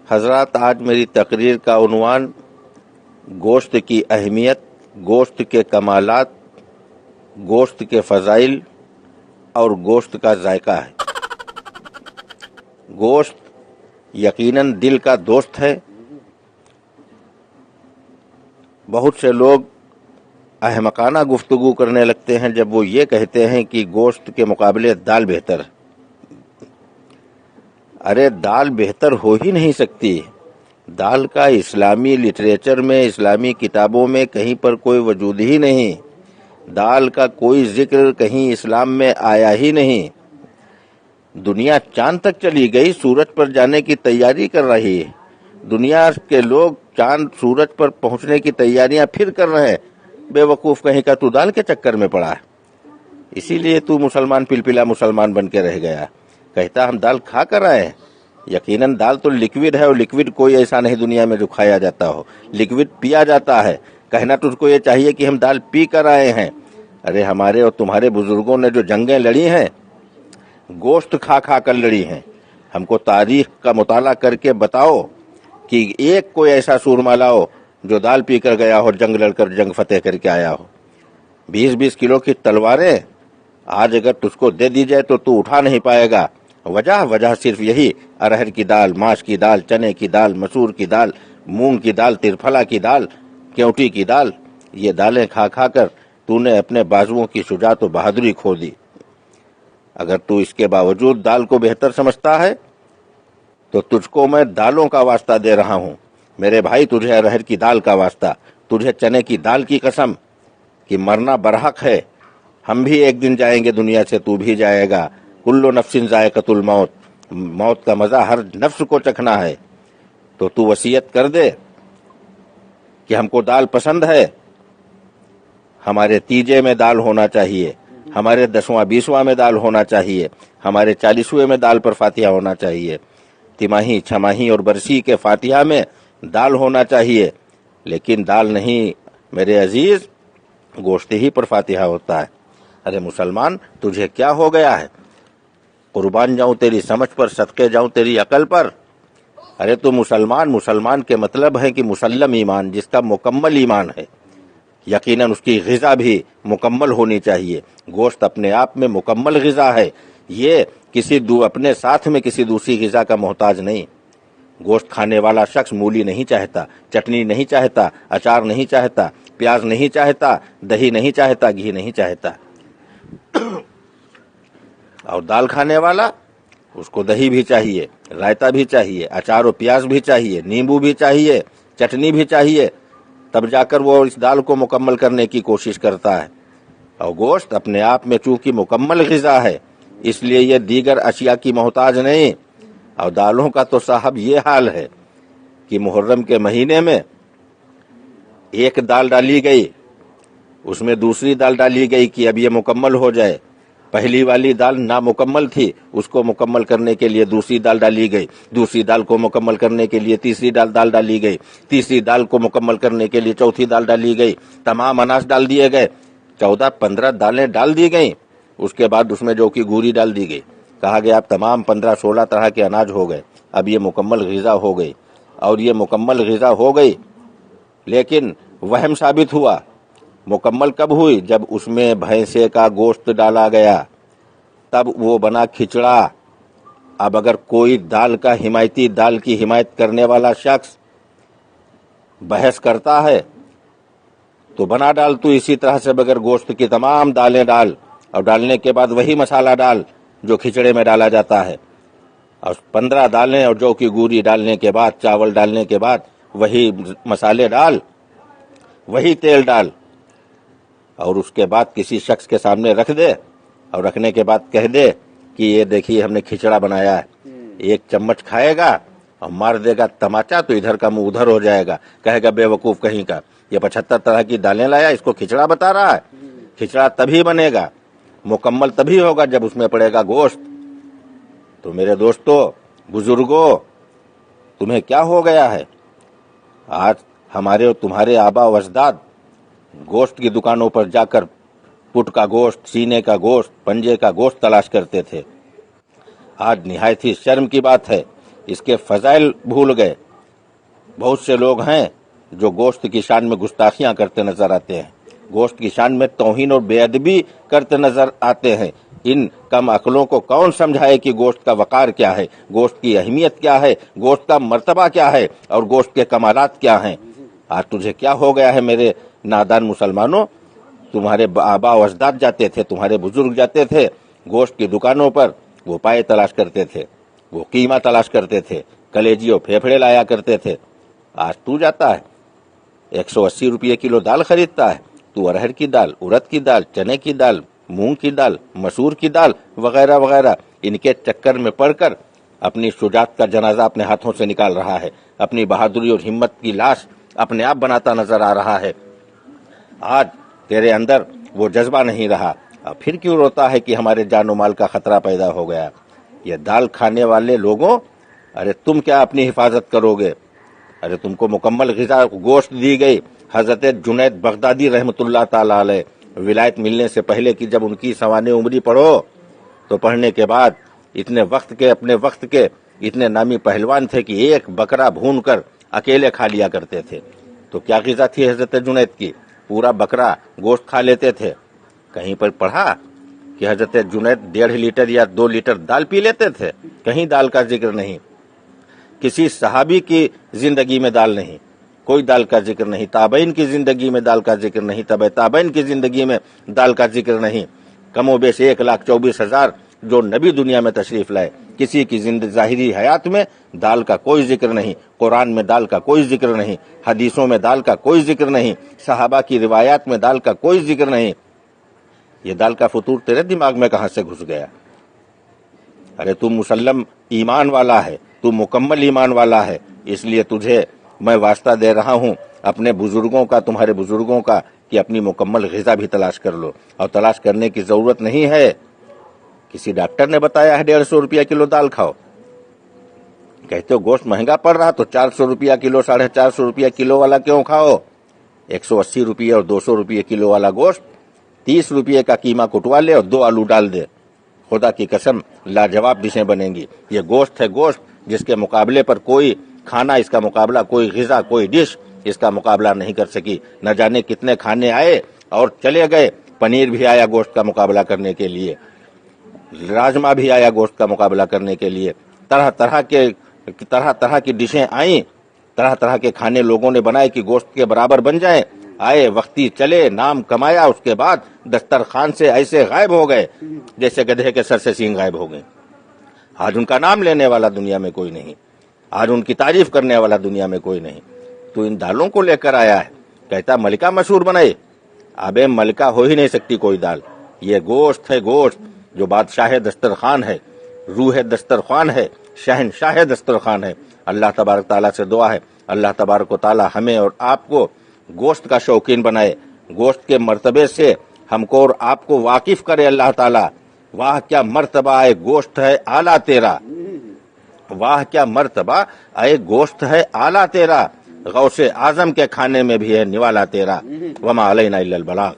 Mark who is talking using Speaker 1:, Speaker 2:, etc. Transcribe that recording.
Speaker 1: حضرات، آج میری تقریر کا عنوان گوشت کی اہمیت، گوشت کے کمالات، گوشت کے فضائل اور گوشت کا ذائقہ ہے۔ گوشت یقیناً دل کا دوست ہے۔ بہت سے لوگ احمقانہ گفتگو کرنے لگتے ہیں جب وہ یہ کہتے ہیں کہ گوشت کے مقابلے دال بہتر ہے۔ ارے دال بہتر ہو ہی نہیں سکتی۔ دال کا اسلامی لٹریچر میں، اسلامی کتابوں میں کہیں پر کوئی وجود ہی نہیں۔ دال کا کوئی ذکر کہیں اسلام میں آیا ہی نہیں۔ دنیا چاند تک چلی گئی، سورج پر جانے کی تیاری کر رہی ہے۔ دنیا کے لوگ چاند سورج پر پہنچنے کی تیاریاں پھر کر رہے ہیں۔ بے وقوف کہیں کا تو دال کے چکر میں پڑا ہے، اسی لیے تو مسلمان پلپلا مسلمان بن کے رہ گیا۔ کہتا ہم دال کھا کر آئے ہیں۔ یقیناً دال تو لکوڈ ہے، اور لکوڈ کوئی ایسا نہیں دنیا میں جو کھایا جاتا ہو، لکوڈ پیا جاتا ہے۔ کہنا تجھ کو یہ چاہیے کہ ہم دال پی کر آئے ہیں۔ ارے ہمارے اور تمہارے بزرگوں نے جو جنگیں لڑی ہیں، گوشت کھا کھا کر لڑی ہیں۔ ہم کو تاریخ کا مطالعہ کر کے بتاؤ کہ ایک کوئی ایسا سورما لاؤ جو دال پی کر گیا ہو، جنگ لڑ کر جنگ فتح کر کے آیا ہو۔ 20-20 کلو کی تلواریں آج اگر تجھ کو دے دی جائے تو تو اٹھا نہیں پائے گا۔ وجہ صرف یہی، ارہر کی دال، ماش کی دال، چنے کی دال، مسور کی دال، مونگ کی دال، ترفلا کی دال، کیوٹی کی دال، یہ دالیں کھا کھا کر تو نے اپنے بازوؤں کی شجاعت و بہادری کھو دی۔ اگر تو اس کے باوجود دال کو بہتر سمجھتا ہے تو تجھ کو میں دالوں کا واسطہ دے رہا ہوں۔ میرے بھائی، تجھے ارہر کی دال کا واسطہ، تجھے چنے کی دال کی قسم کہ مرنا برحق ہے۔ ہم بھی ایک دن جائیں گے دنیا سے، تو بھی جائے گا۔ کل نفس ذائقۃ الموت، موت کا مزہ ہر نفس کو چکھنا ہے۔ تو وصیت کر دے کہ ہم کو دال پسند ہے، ہمارے تیجے میں دال ہونا چاہیے، ہمارے 10واں 20واں میں دال ہونا چاہیے، ہمارے 40ویں میں دال پر فاتحہ ہونا چاہیے، تماہی، چھماہی اور برسی کے فاتحہ میں دال ہونا چاہیے۔ لیکن دال نہیں میرے عزیز، گوشت ہی پر فاتحہ ہوتا ہے۔ ارے مسلمان، تجھے کیا ہو گیا ہے؟ قربان جاؤں تیری سمجھ پر، صدقے جاؤں تیری عقل پر۔ ارے تو مسلمان کے مطلب ہے کہ مسلم ایمان، جس کا مکمل ایمان ہے۔ یقیناً اس کی غذا بھی مکمل ہونی چاہیے۔ گوشت اپنے آپ میں مکمل غذا ہے، یہ اپنے ساتھ میں کسی دوسری غذا کا محتاج نہیں۔ گوشت کھانے والا شخص مولی نہیں چاہتا، چٹنی نہیں چاہتا، اچار نہیں چاہتا، پیاز نہیں چاہتا، دہی نہیں چاہتا، گھی نہیں چاہتا۔ اور دال کھانے والا، اس کو دہی بھی چاہیے، رائتا بھی چاہیے، اچار و پیاز بھی چاہیے، نیمبو بھی چاہیے، چٹنی بھی چاہیے، تب جا کر وہ اس دال کو مکمل کرنے کی کوشش کرتا ہے۔ اور گوشت اپنے آپ میں چونکہ مکمل غذا ہے، اس لیے یہ دیگر اشیاء کی محتاج نہیں۔ اور دالوں کا تو صاحب یہ حال ہے کہ محرم کے مہینے میں ایک دال ڈالی گئی، اس میں دوسری دال ڈالی گئی کہ اب یہ مکمل ہو جائے۔ پہلی والی دال نامکمل تھی، اس کو مکمل کرنے کے لیے دوسری دال ڈالی گئی، دوسری دال کو مکمل کرنے کے لیے تیسری دال ڈالی گئی، تیسری دال کو مکمل کرنے کے لیے چوتھی دال ڈالی گئی، تمام اناج ڈال دیے گئے، 14-15 دالیں ڈال دی گئیں۔ اس کے بعد اس میں جو کہ گوری ڈال دی گئی، کہا گیا اب تمام 15-16 طرح کے اناج ہو گئے، اب یہ مکمل غذا ہو گئی۔ اور یہ مکمل غذا ہو گئی، لیکن وہم ثابت ہوا۔ مکمل کب ہوئی؟ جب اس میں بھینسے کا گوشت ڈالا گیا، تب وہ بنا کھچڑا۔ اب اگر کوئی دال کا حمایتی، دال کی حمایت کرنے والا شخص بحث کرتا ہے تو بنا ڈال تو اسی طرح سے بغیر گوشت کی تمام دالیں ڈال، اور ڈالنے کے بعد وہی مسالہ ڈال جو کھچڑے میں ڈالا جاتا ہے، اور 15 دالیں اور جو کی گوری ڈالنے کے بعد، چاول ڈالنے کے بعد وہی مسالے ڈال، وہی تیل ڈال، اور اس کے بعد کسی شخص کے سامنے رکھ دے، اور رکھنے کے بعد کہہ دے کہ یہ دیکھیے ہم نے کھچڑا بنایا ہے۔ ایک چمچ کھائے گا اور مار دے گا تماچا، تو ادھر کا منہ ادھر ہو جائے گا، کہے گا بے وقوف کہیں کا، یہ 75 طرح کی دالیں لایا، اس کو کھچڑا بتا رہا ہے۔ کھچڑا تبھی بنے گا، مکمل تبھی ہوگا جب اس میں پڑے گا گوشت۔ تو میرے دوستو، بزرگوں، تمہیں کیا ہو گیا ہے؟ آج ہمارے اور تمہارے آبا و اجداد گوشت کی دکانوں پر جا کر پٹ کا گوشت، سینے کا گوشت، پنجے کا گوشت تلاش کرتے تھے۔ آج نہایت ہی شرم کی بات ہے اس کے فضائل بھول گئے۔ بہت سے لوگ ہیں جو گوشت کی شان میں گستاخیاں کرتے نظر آتے ہیں، گوشت کی شان میں توہین اور بے ادبی کرتے نظر آتے ہیں۔ ان کم عقلوں کو کون سمجھائے کہ گوشت کا وقار کیا ہے، گوشت کی اہمیت کیا ہے، گوشت کا مرتبہ کیا ہے اور گوشت کے کمالات کیا ہیں۔ آج تجھے کیا ہو گیا ہے میرے نادان مسلمانوں؟ تمہارے آبا و اجداد جاتے تھے، تمہارے بزرگ جاتے تھے گوشت کی دکانوں پر، وہ پائے تلاش کرتے تھے، وہ قیمہ تلاش کرتے تھے، کلیجی اور پھیپھڑے لایا کرتے تھے۔ آج تو جاتا ہے 180 روپے کلو دال خریدتا ہے، تو ارہر کی دال، ارد کی دال، چنے کی دال، مونگ کی دال، مسور کی دال وغیرہ وغیرہ، ان کے چکر میں پڑ کر اپنی شجاعت کا جنازہ اپنے ہاتھوں سے نکال رہا ہے، اپنی بہادری اور ہمت کی لاش اپنے آپ بناتا نظر آ رہا ہے۔ آج تیرے اندر وہ جذبہ نہیں رہا، اب پھر کیوں روتا ہے کہ ہمارے جان و مال کا خطرہ پیدا ہو گیا؟ یہ دال کھانے والے لوگوں، ارے تم کیا اپنی حفاظت کرو گے؟ ارے تم کو مکمل غذا گوشت دی گئی۔ حضرت جنید بغدادی رحمت اللہ تعالی علیہ ولایت ملنے سے پہلے کی جب ان کی سوانح عمری پڑھو تو پڑھنے کے بعد اپنے وقت کے اتنے نامی پہلوان تھے کہ ایک بکرا بھون کر اکیلے کھا لیا کرتے تھے۔ تو کیا غذا تھی حضرت جنید کی؟ پورا بکرا گوشت کھا لیتے تھے۔ کہیں پر پڑھا کہ حضرت جنید 1.5 لیٹر یا 2 لیٹر دال پی لیتے تھے؟ کہیں دال کا ذکر نہیں، کسی صحابی کی زندگی میں دال نہیں، کوئی دال کا ذکر نہیں، تابعین کی زندگی میں دال کا ذکر نہیں، تبع تابعین کی زندگی میں دال کا ذکر نہیں۔ کم و بیش 1,24,000 جو نبی دنیا میں تشریف لائے، کسی کی ظاہری حیات میں دال کا کوئی ذکر نہیں، قرآن میں دال کا کوئی ذکر نہیں، حدیثوں میں دال کا کوئی ذکر نہیں، صحابہ کی روایات میں دال کا کوئی ذکر نہیں۔ یہ دال کا فطور تیرے دماغ میں کہاں سے گھس گیا؟ ارے تو مسلم ایمان والا ہے، تو مکمل ایمان والا ہے، اس لیے تجھے میں واسطہ دے رہا ہوں اپنے بزرگوں کا، تمہارے بزرگوں کا، کہ اپنی مکمل غذا بھی تلاش کر لو۔ اور تلاش کرنے کی ضرورت نہیں ہے، کسی ڈاکٹر نے بتایا ہے 150 روپیہ کلو دال کھاؤ، کہتے ہو گوشت مہنگا پڑ رہا تو 400 روپیہ کلو، 450 روپیہ کلو والا کیوں کھاؤ؟ 180 روپیہ اور 200 روپیہ کلو والا گوشت 30 روپیہ کا قیمہ کٹوا لے اور 2 آلو ڈال دے، خدا کی قسم لاجواب ڈشیں بنیں گی۔ یہ گوشت ہے، گوشت جس کے مقابلے پر کوئی کھانا، اس کا مقابلہ کوئی غذا، کوئی ڈش اس کا مقابلہ نہیں کر سکی۔ نہ جانے کتنے کھانے آئے اور چلے گئے، پنیر بھی آیا گوشت کا مقابلہ کرنے کے لیے، راجما بھی آیا گوشت کا مقابلہ کرنے کے لیے، طرح طرح کی ڈشیں آئیں، طرح طرح کے کھانے لوگوں نے بنائے کہ گوشت کے برابر بن جائیں، آئے، وقتی چلے، نام کمایا، اس کے بعد دسترخوان سے ایسے غائب ہو گئے جیسے گدھے کے سر سے سینگ غائب ہو گئے۔ آج ان کا نام لینے والا دنیا میں کوئی نہیں، آج ان کی تعریف کرنے والا دنیا میں کوئی نہیں۔ تو ان دالوں کو لے کر آیا ہے، کہتا ملکہ مشہور بنائے، ابے ملکہ ہو ہی نہیں سکتی کوئی دال۔ یہ گوشت ہے، گوشت جو بادشاہ دسترخوان ہے، روح دسترخوان ہے، شہنشاہ دسترخوان ہے۔ اللہ تبارک تعالیٰ سے دعا ہے، اللہ تبارک و تعالیٰ ہمیں اور آپ کو گوشت کا شوقین بنائے، گوشت کے مرتبے سے ہم کو اور آپ کو واقف کرے اللہ تعالیٰ۔ واہ کیا مرتبہ ہے، گوشت ہے اعلیٰ تیرا، واہ کیا مرتبہ اے گوشت ہے اعلیٰ تیرا، غوث اعظم کے کھانے میں بھی ہے نوالا تیرا۔ وما علینا الا البلاغ۔